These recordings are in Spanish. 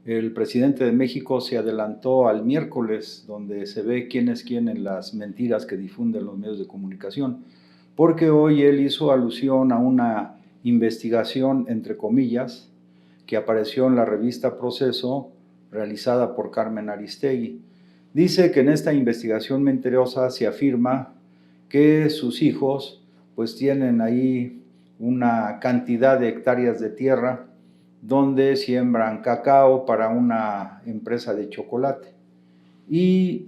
el presidente de México se adelantó al miércoles, donde se ve quién es quién en las mentiras que difunden los medios de comunicación, porque hoy él hizo alusión a una investigación, entre comillas, que apareció en la revista Proceso, realizada por Carmen Aristegui. Dice que en esta investigación mentirosa se afirma que sus hijos pues tienen ahí una cantidad de hectáreas de tierra donde siembran cacao para una empresa de chocolate. Y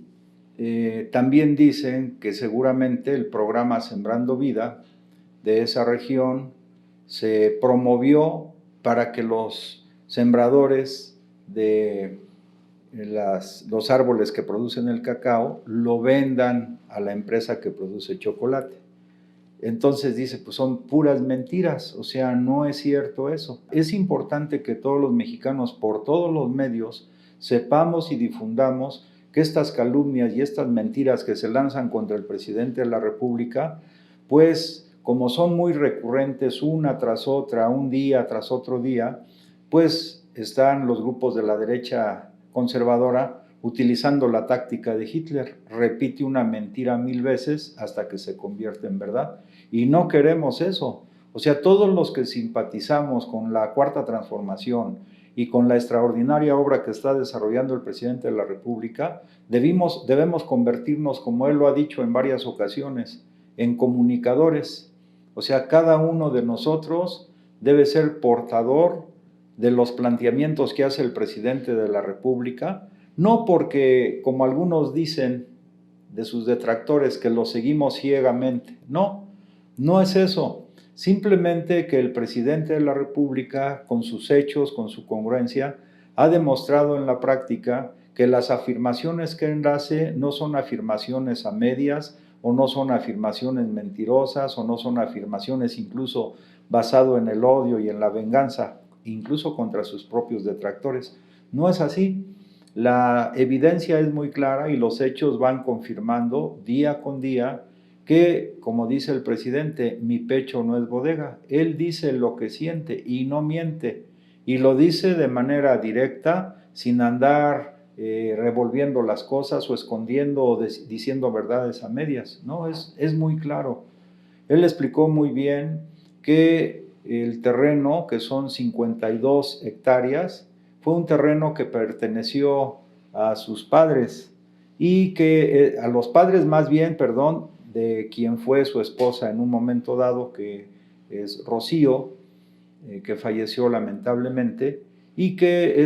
también dicen que seguramente el programa Sembrando Vida de esa región se promovió para que los sembradores de los árboles que producen el cacao lo vendan a la empresa que produce chocolate. Entonces dice, pues son puras mentiras, o sea, no es cierto eso. Es importante que todos los mexicanos, por todos los medios, sepamos y difundamos que estas calumnias y estas mentiras que se lanzan contra el presidente de la República, pues como son muy recurrentes una tras otra, un día tras otro día, pues están los grupos de la derecha conservadora utilizando la táctica de Hitler, repite una mentira 1000 veces hasta que se convierte en verdad. Y no queremos eso. O sea, todos los que simpatizamos con la Cuarta Transformación y con la extraordinaria obra que está desarrollando el presidente de la República, debemos convertirnos, como él lo ha dicho en varias ocasiones, en comunicadores. O sea, cada uno de nosotros debe ser portador de los planteamientos que hace el presidente de la República, no porque, como algunos dicen de sus detractores, que lo seguimos ciegamente. No, no es eso. Simplemente que el presidente de la República, con sus hechos, con su congruencia, ha demostrado en la práctica que las afirmaciones que él hace no son afirmaciones a medias, o no son afirmaciones mentirosas, o no son afirmaciones incluso basado en el odio y en la venganza, incluso contra sus propios detractores. No es así. La evidencia es muy clara y los hechos van confirmando día con día que, como dice el presidente, mi pecho no es bodega. Él dice lo que siente y no miente. Y lo dice de manera directa, sin andar revolviendo las cosas o escondiendo o diciendo verdades a medias. No, es muy claro. Él explicó muy bien que el terreno, que son 52 hectáreas, fue un terreno que perteneció a sus padres y que a los padres más bien, perdón, de quien fue su esposa en un momento dado, que es Rocío, que falleció lamentablemente, y que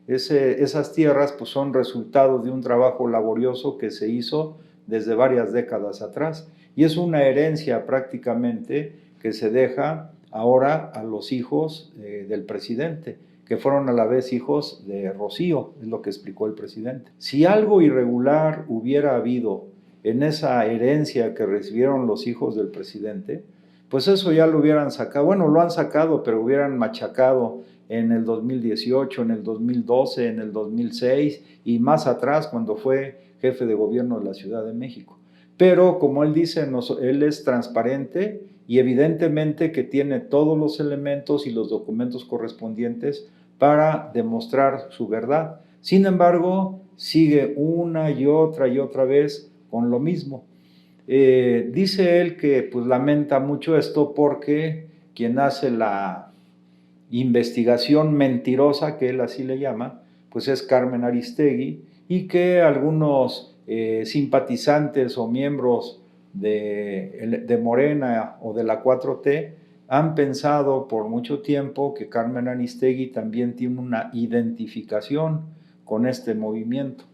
esas tierras pues, son resultado de un trabajo laborioso que se hizo desde varias décadas atrás. Y es una herencia prácticamente que se deja ahora a los hijos del presidente, que fueron a la vez hijos de Rocío, es lo que explicó el presidente. Si algo irregular hubiera habido en esa herencia que recibieron los hijos del presidente, pues eso ya lo hubieran sacado, bueno, lo han sacado, pero hubieran machacado en el 2018, en el 2012, en el 2006 y más atrás cuando fue jefe de gobierno de la Ciudad de México. Pero como él dice, él es transparente y evidentemente que tiene todos los elementos y los documentos correspondientes para demostrar su verdad. Sin embargo, sigue una y otra vez con lo mismo. Dice él que pues lamenta mucho esto porque quien hace la investigación mentirosa, que él así le llama, pues es Carmen Aristegui, y que algunos simpatizantes o miembros de Morena o de la 4T han pensado por mucho tiempo que Carmen Aristegui también tiene una identificación con este movimiento.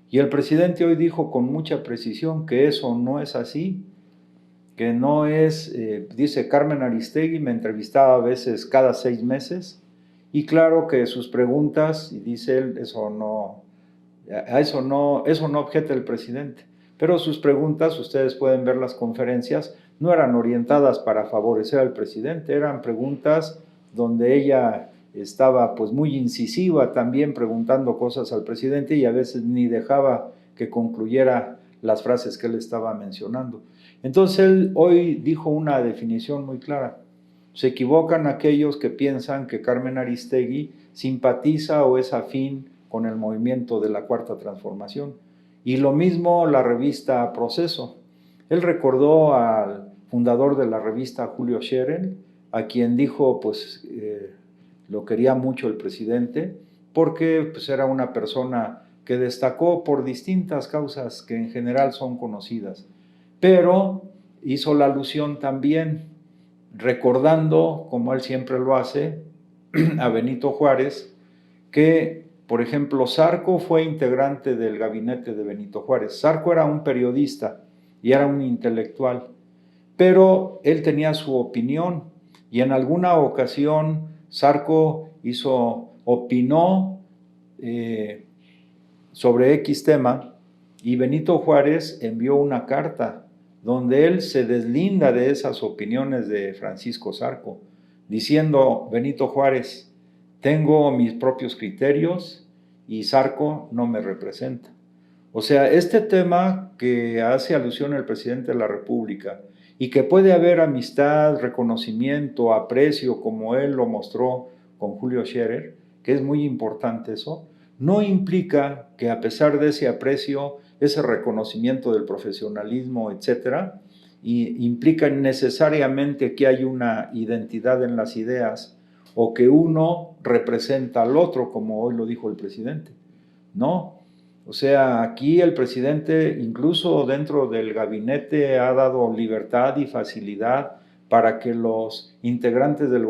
Y el presidente hoy dijo con mucha precisión que eso no es así, que no es, dice Carmen Aristegui, me entrevistaba a veces cada 6 meses, y claro que sus preguntas, y dice él, eso no objeta el presidente, pero sus preguntas, ustedes pueden ver las conferencias, no eran orientadas para favorecer al presidente, eran preguntas donde ella estaba pues muy incisiva también preguntando cosas al presidente y a veces ni dejaba que concluyera las frases que él estaba mencionando. Entonces él hoy dijo una definición muy clara. Se equivocan aquellos que piensan que Carmen Aristegui simpatiza o es afín con el movimiento de la Cuarta Transformación. Y lo mismo la revista Proceso. Él recordó al fundador de la revista, Julio Scherer, a quien dijo, pues, lo quería mucho el presidente, porque pues, era una persona que destacó por distintas causas que en general son conocidas, pero hizo la alusión también, recordando, como él siempre lo hace, a Benito Juárez, que, por ejemplo, Zarco fue integrante del gabinete de Benito Juárez. Zarco era un periodista y era un intelectual, pero él tenía su opinión y en alguna ocasión Zarco opinó sobre X tema y Benito Juárez envió una carta donde él se deslinda de esas opiniones de Francisco Zarco, diciendo: Benito Juárez, tengo mis propios criterios y Zarco no me representa. O sea, este tema que hace alusión el presidente de la República y que puede haber amistad, reconocimiento, aprecio, como él lo mostró con Julio Scherer, que es muy importante eso, no implica que a pesar de ese aprecio, ese reconocimiento del profesionalismo, etcétera, y implica necesariamente que hay una identidad en las ideas o que uno representa al otro, como hoy lo dijo el presidente. No, o sea, aquí el presidente, incluso dentro del gabinete, ha dado libertad y facilidad para que los integrantes del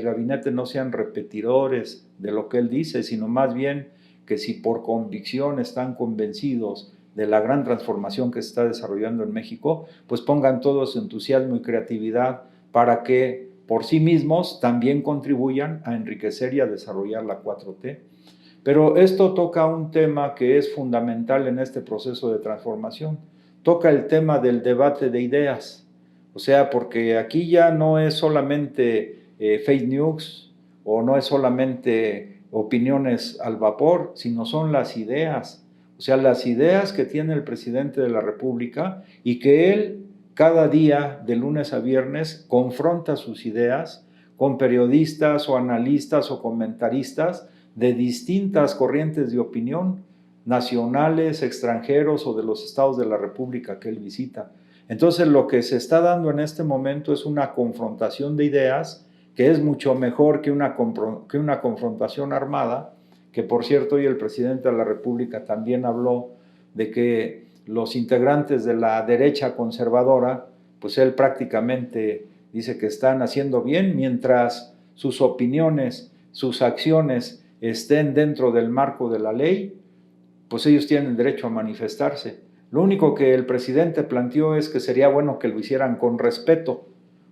gabinete no sean repetidores de lo que él dice, sino más bien que si por convicción están convencidos de la gran transformación que se está desarrollando en México, pues pongan todo su entusiasmo y creatividad para que por sí mismos también contribuyan a enriquecer y a desarrollar la 4T. Pero esto toca un tema que es fundamental en este proceso de transformación. Toca el tema del debate de ideas. O sea, porque aquí ya no es solamente fake news o no es solamente opiniones al vapor, sino son las ideas. O sea, las ideas que tiene el presidente de la República y que él cada día, de lunes a viernes, confronta sus ideas con periodistas o analistas o comentaristas de distintas corrientes de opinión, nacionales, extranjeros o de los estados de la República que él visita. Entonces, lo que se está dando en este momento es una confrontación de ideas que es mucho mejor que una confrontación armada, que por cierto hoy el presidente de la República también habló de que los integrantes de la derecha conservadora, pues él prácticamente dice que están haciendo bien mientras sus opiniones, sus acciones estén dentro del marco de la ley, pues ellos tienen derecho a manifestarse. Lo único que el presidente planteó es que sería bueno que lo hicieran con respeto.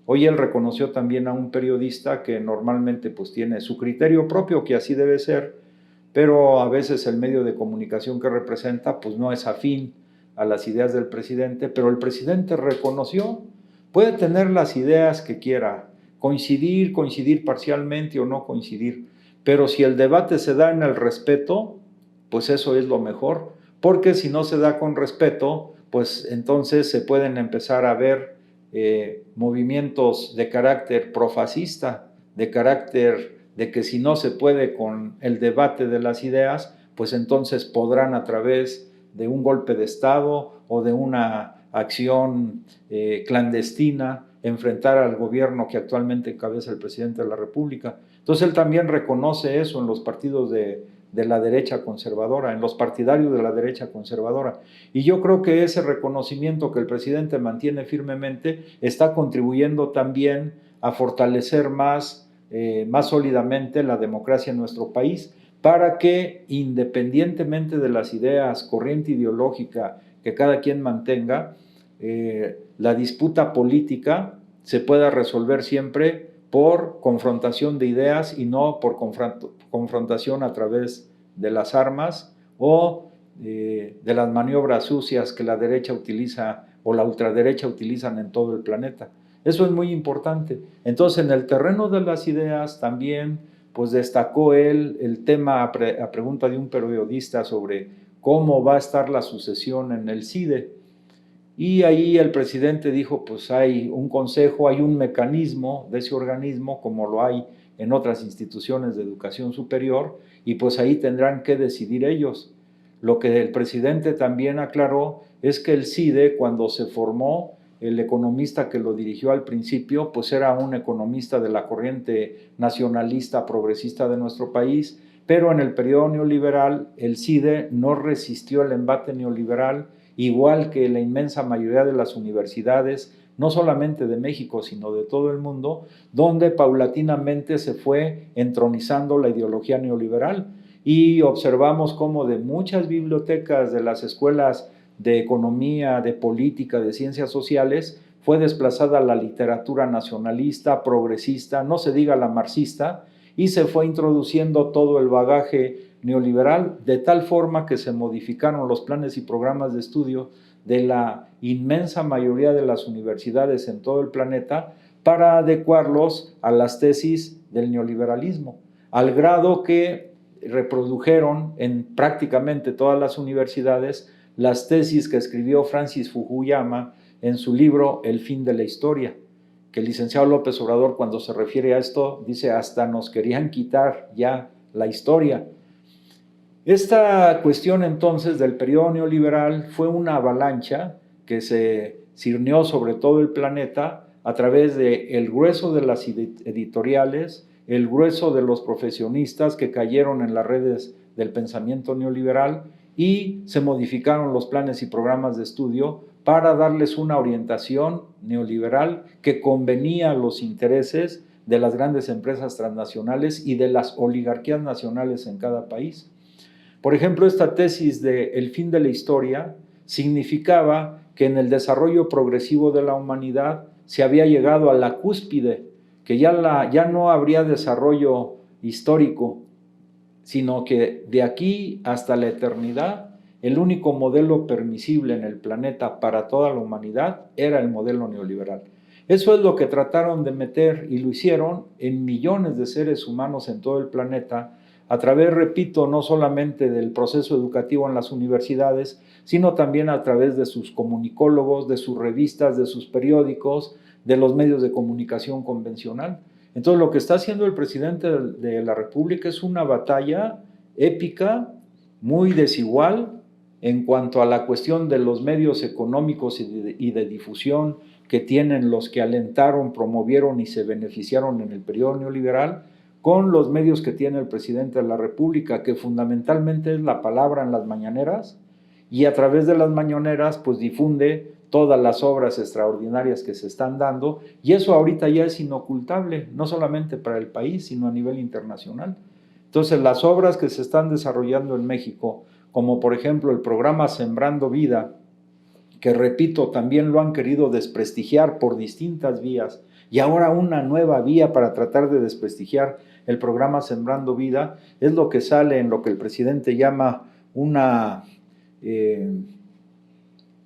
Hoy él reconoció también a un periodista que normalmente pues tiene su criterio propio, que así debe ser, pero a veces el medio de comunicación que representa pues no es afín a las ideas del presidente, pero el presidente reconoció, puede tener las ideas que quiera, coincidir parcialmente o no coincidir, pero si el debate se da en el respeto, pues eso es lo mejor, porque si no se da con respeto, pues entonces se pueden empezar a ver movimientos de carácter profascista, de carácter de que si no se puede con el debate de las ideas, pues entonces podrán a través de un golpe de Estado o de una acción clandestina enfrentar al gobierno que actualmente encabeza el presidente de la República. Entonces él también reconoce eso en los partidos de la derecha conservadora, en los partidarios de la derecha conservadora. Y yo creo que ese reconocimiento que el presidente mantiene firmemente está contribuyendo también a fortalecer más sólidamente la democracia en nuestro país, para que independientemente de las ideas, corriente ideológica que cada quien mantenga, la disputa política se pueda resolver siempre por confrontación de ideas y no por confrontación a través de las armas o de las maniobras sucias que la derecha utiliza o la ultraderecha utilizan en todo el planeta. Eso es muy importante. Entonces, en el terreno de las ideas también, pues destacó él el tema a pregunta de un periodista sobre cómo va a estar la sucesión en el CIDE. Y ahí el presidente dijo, pues hay un consejo, hay un mecanismo de ese organismo, como lo hay en otras instituciones de educación superior, y pues ahí tendrán que decidir ellos. Lo que el presidente también aclaró es que el CIDE, cuando se formó, el economista que lo dirigió al principio, pues era un economista de la corriente nacionalista progresista de nuestro país, pero en el periodo neoliberal el CIDE no resistió el embate neoliberal, igual que la inmensa mayoría de las universidades, no solamente de México, sino de todo el mundo, donde paulatinamente se fue entronizando la ideología neoliberal. Y observamos cómo de muchas bibliotecas de las escuelas de economía, de política, de ciencias sociales, fue desplazada la literatura nacionalista, progresista, no se diga la marxista, y se fue introduciendo todo el bagaje neoliberal, de tal forma que se modificaron los planes y programas de estudio de la inmensa mayoría de las universidades en todo el planeta para adecuarlos a las tesis del neoliberalismo, al grado que reprodujeron en prácticamente todas las universidades las tesis que escribió Francis Fukuyama en su libro El fin de la historia, que el licenciado López Obrador, cuando se refiere a esto, dice hasta nos querían quitar ya la historia. Esta cuestión entonces del periodo neoliberal fue una avalancha que se cirnió sobre todo el planeta a través del grueso de las editoriales, el grueso de los profesionistas que cayeron en las redes del pensamiento neoliberal, y se modificaron los planes y programas de estudio para darles una orientación neoliberal que convenía a los intereses de las grandes empresas transnacionales y de las oligarquías nacionales en cada país. Por ejemplo, esta tesis de el fin de la historia significaba que en el desarrollo progresivo de la humanidad se había llegado a la cúspide, que ya no habría desarrollo histórico, sino que de aquí hasta la eternidad el único modelo permisible en el planeta para toda la humanidad era el modelo neoliberal. Eso es lo que trataron de meter, y lo hicieron en millones de seres humanos en todo el planeta, a través, repito, no solamente del proceso educativo en las universidades, sino también a través de sus comunicólogos, de sus revistas, de sus periódicos, de los medios de comunicación convencional. Entonces, lo que está haciendo el presidente de la República es una batalla épica, muy desigual, en cuanto a la cuestión de los medios económicos y de difusión que tienen los que alentaron, promovieron y se beneficiaron en el periodo neoliberal, con los medios que tiene el presidente de la República, que fundamentalmente es la palabra en las mañaneras, y a través de las mañaneras pues difunde todas las obras extraordinarias que se están dando, y eso ahorita ya es inocultable, no solamente para el país, sino a nivel internacional. Entonces, las obras que se están desarrollando en México, como por ejemplo el programa Sembrando Vida, que repito, también lo han querido desprestigiar por distintas vías, y ahora una nueva vía para tratar de desprestigiar el programa Sembrando Vida, es lo que sale en lo que el presidente llama una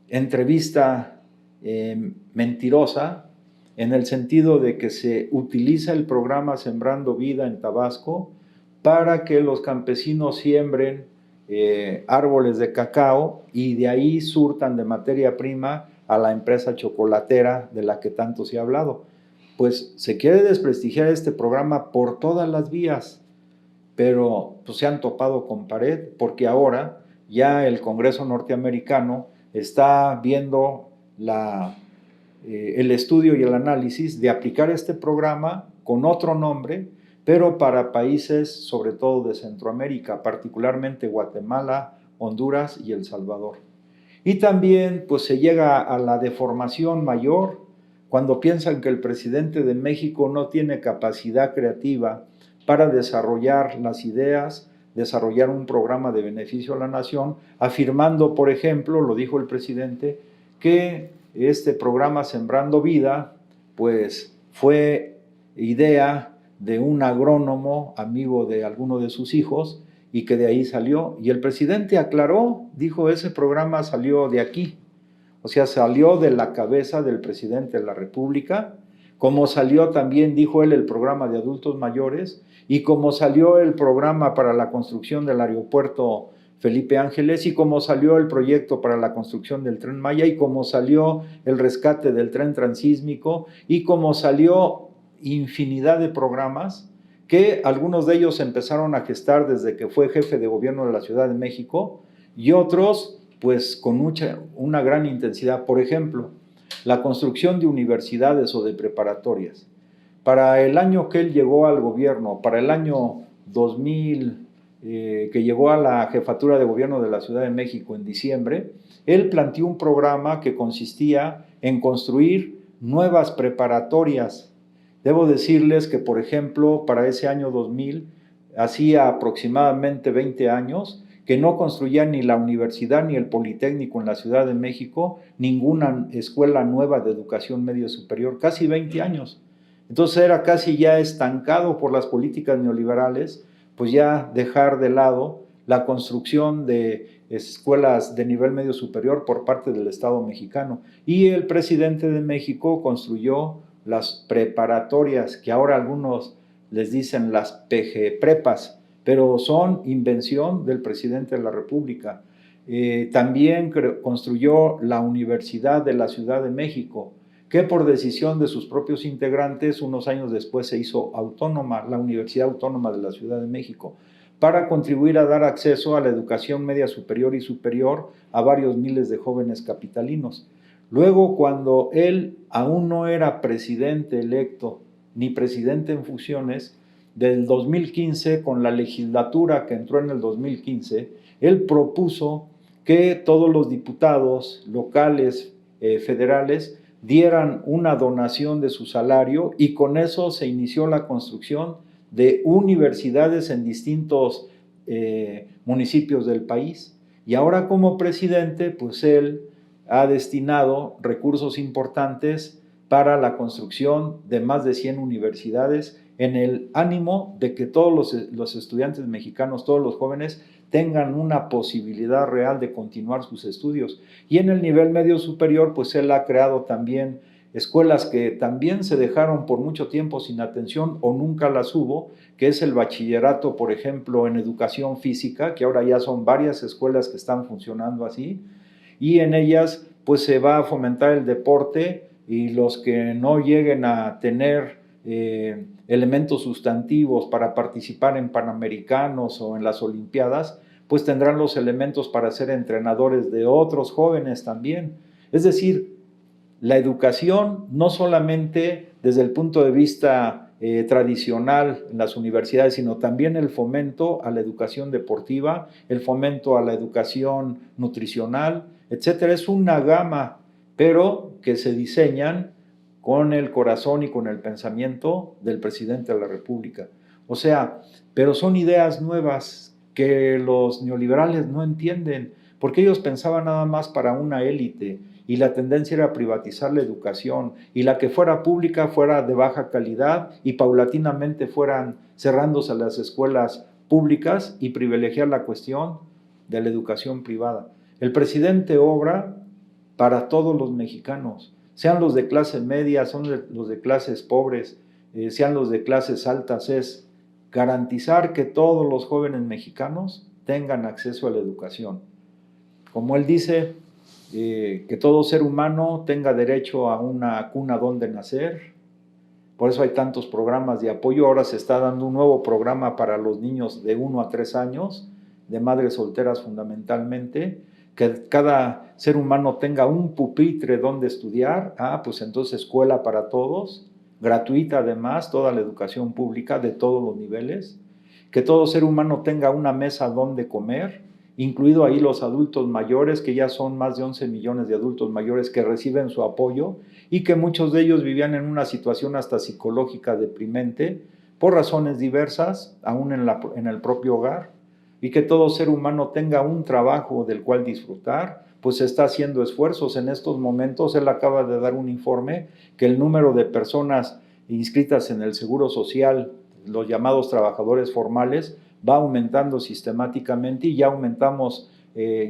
entrevista mentirosa, en el sentido de que se utiliza el programa Sembrando Vida en Tabasco para que los campesinos siembren árboles de cacao y de ahí surtan de materia prima a la empresa chocolatera de la que tanto se ha hablado. Pues se quiere desprestigiar este programa por todas las vías, pero pues, se han topado con pared, porque ahora ya el Congreso norteamericano está viendo el estudio y el análisis de aplicar este programa con otro nombre, pero para países sobre todo de Centroamérica, particularmente Guatemala, Honduras y El Salvador. Y también pues se llega a la deformación mayor cuando piensan que el presidente de México no tiene capacidad creativa para desarrollar las ideas, desarrollar un programa de beneficio a la nación, afirmando, por ejemplo, lo dijo el presidente, que este programa Sembrando Vida, pues fue idea de un agrónomo, amigo de alguno de sus hijos, y que de ahí salió. Y el presidente aclaró, dijo, ese programa salió de aquí, o sea, salió de la cabeza del presidente de la República, como salió también, dijo él, el programa de adultos mayores, y como salió el programa para la construcción del aeropuerto Felipe Ángeles, y cómo salió el proyecto para la construcción del Tren Maya, y cómo salió el rescate del tren transísmico, y cómo salió infinidad de programas que algunos de ellos empezaron a gestar desde que fue jefe de gobierno de la Ciudad de México, y otros pues con una gran intensidad. Por ejemplo, la construcción de universidades o de preparatorias. Para el año que él llegó al gobierno, para el año 2000, que llegó a la jefatura de gobierno de la Ciudad de México en diciembre, él planteó un programa que consistía en construir nuevas preparatorias. Debo decirles que, por ejemplo, para ese año 2000, hacía aproximadamente 20 años, que no construía ni la universidad ni el Politécnico en la Ciudad de México, ninguna escuela nueva de educación media superior, casi 20 años. Entonces era casi ya estancado por las políticas neoliberales, pues ya dejar de lado la construcción de escuelas de nivel medio superior por parte del Estado mexicano. Y el presidente de México construyó las preparatorias, que ahora algunos les dicen las PG prepas, pero son invención del presidente de la República. También construyó la Universidad de la Ciudad de México, que por decisión de sus propios integrantes, unos años después se hizo autónoma, la Universidad Autónoma de la Ciudad de México, para contribuir a dar acceso a la educación media superior y superior a varios miles de jóvenes capitalinos. Luego, cuando él aún no era presidente electo ni presidente en funciones, del 2015, con la legislatura que entró en el 2015, él propuso que todos los diputados locales, federales, dieran una donación de su salario, y con eso se inició la construcción de universidades en distintos municipios del país. Y ahora, como presidente, pues él ha destinado recursos importantes para la construcción de más de 100 universidades, en el ánimo de que todos los estudiantes mexicanos, todos los jóvenes, tengan una posibilidad real de continuar sus estudios. Y en el nivel medio superior, pues él ha creado también escuelas que también se dejaron por mucho tiempo sin atención o nunca las hubo, que es el bachillerato, por ejemplo, en educación física, que ahora ya son varias escuelas que están funcionando así, y en ellas pues se va a fomentar el deporte, y los que no lleguen a tener elementos sustantivos para participar en Panamericanos o en las Olimpiadas, pues tendrán los elementos para ser entrenadores de otros jóvenes también. Es decir, la educación no solamente desde el punto de vista tradicional en las universidades, sino también el fomento a la educación deportiva, el fomento a la educación nutricional, etcétera. Es una gama, pero que se diseñan con el corazón y con el pensamiento del presidente de la República. O sea, pero son ideas nuevas que los neoliberales no entienden, porque ellos pensaban nada más para una élite, y la tendencia era privatizar la educación, y la que fuera pública fuera de baja calidad, y paulatinamente fueran cerrándose las escuelas públicas y privilegiar la cuestión de la educación privada. El presidente obra para todos los mexicanos, sean los de clase media, son los de clases pobres, sean los de clases altas. Es garantizar que todos los jóvenes mexicanos tengan acceso a la educación. Como él dice, que todo ser humano tenga derecho a una cuna donde nacer. Por eso hay tantos programas de apoyo. Ahora se está dando un nuevo programa para los niños de 1 a 3 años, de madres solteras fundamentalmente, que cada ser humano tenga un pupitre donde estudiar. Pues entonces escuela para todos, gratuita además, toda la educación pública de todos los niveles. Que todo ser humano tenga una mesa donde comer, incluido ahí los adultos mayores, que ya son más de 11 millones de adultos mayores que reciben su apoyo, y que muchos de ellos vivían en una situación hasta psicológica deprimente, por razones diversas, aún en el propio hogar. Y que todo ser humano tenga un trabajo del cual disfrutar, pues se está haciendo esfuerzos en estos momentos. Él acaba de dar un informe que el número de personas inscritas en el Seguro Social, los llamados trabajadores formales, va aumentando sistemáticamente, y ya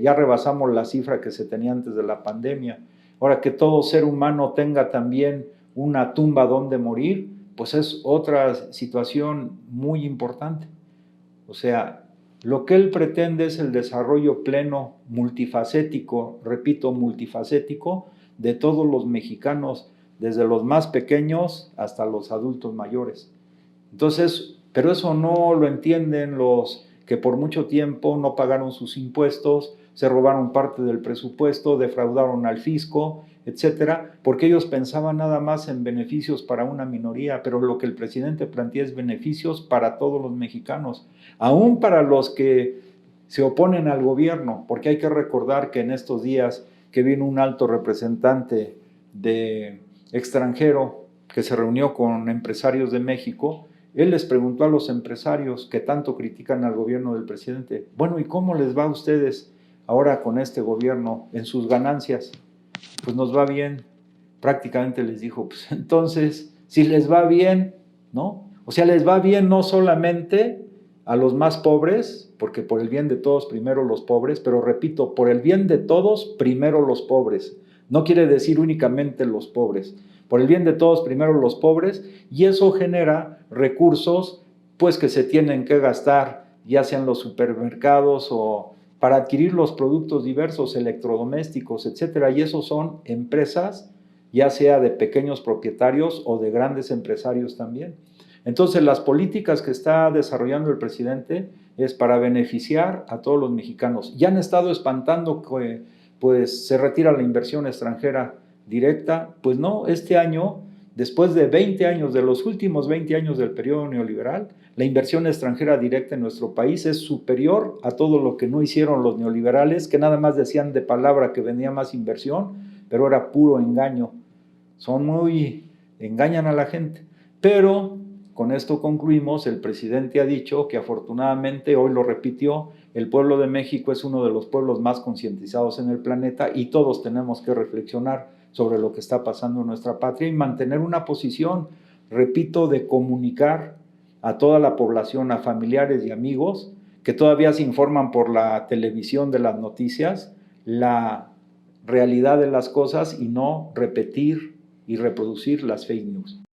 ya rebasamos la cifra que se tenía antes de la pandemia. Ahora, que todo ser humano tenga también una tumba donde morir, pues es otra situación muy importante. O sea, Lo que él pretende es el desarrollo pleno, multifacético, repito, multifacético, de todos los mexicanos, desde los más pequeños hasta los adultos mayores. Entonces, pero eso no lo entienden los que por mucho tiempo no pagaron sus impuestos, se robaron parte del presupuesto, defraudaron al fisco, etcétera, porque ellos pensaban nada más en beneficios para una minoría, pero lo que el presidente plantea es beneficios para todos los mexicanos, aún para los que se oponen al gobierno, porque hay que recordar que en estos días que vino un alto representante de extranjero que se reunió con empresarios de México, él les preguntó a los empresarios que tanto critican al gobierno del presidente, bueno, ¿y cómo les va a ustedes ahora con este gobierno en sus ganancias? Pues nos va bien. Prácticamente les dijo, pues entonces, si les va bien, ¿no? O sea, les va bien no solamente a los más pobres, porque por el bien de todos primero los pobres, pero repito, por el bien de todos primero los pobres. No quiere decir únicamente los pobres. Por el bien de todos primero los pobres, y eso genera recursos pues que se tienen que gastar, ya sean los supermercados o para adquirir los productos diversos, electrodomésticos, etcétera, y esos son empresas, ya sea de pequeños propietarios o de grandes empresarios también. Entonces, las políticas que está desarrollando el presidente es para beneficiar a todos los mexicanos. Ya han estado espantando que pues, se retira la inversión extranjera directa. Pues no, este año, después de 20 años, de los últimos 20 años del periodo neoliberal, la inversión extranjera directa en nuestro país es superior a todo lo que no hicieron los neoliberales, que nada más decían de palabra que venía más inversión, pero era puro engaño. Engañan a la gente. Pero con esto concluimos, el presidente ha dicho que afortunadamente, hoy lo repitió, el pueblo de México es uno de los pueblos más concientizados en el planeta y todos tenemos que reflexionar sobre lo que está pasando en nuestra patria y mantener una posición, repito, de comunicar a toda la población, a familiares y amigos que todavía se informan por la televisión de las noticias, la realidad de las cosas y no repetir y reproducir las fake news.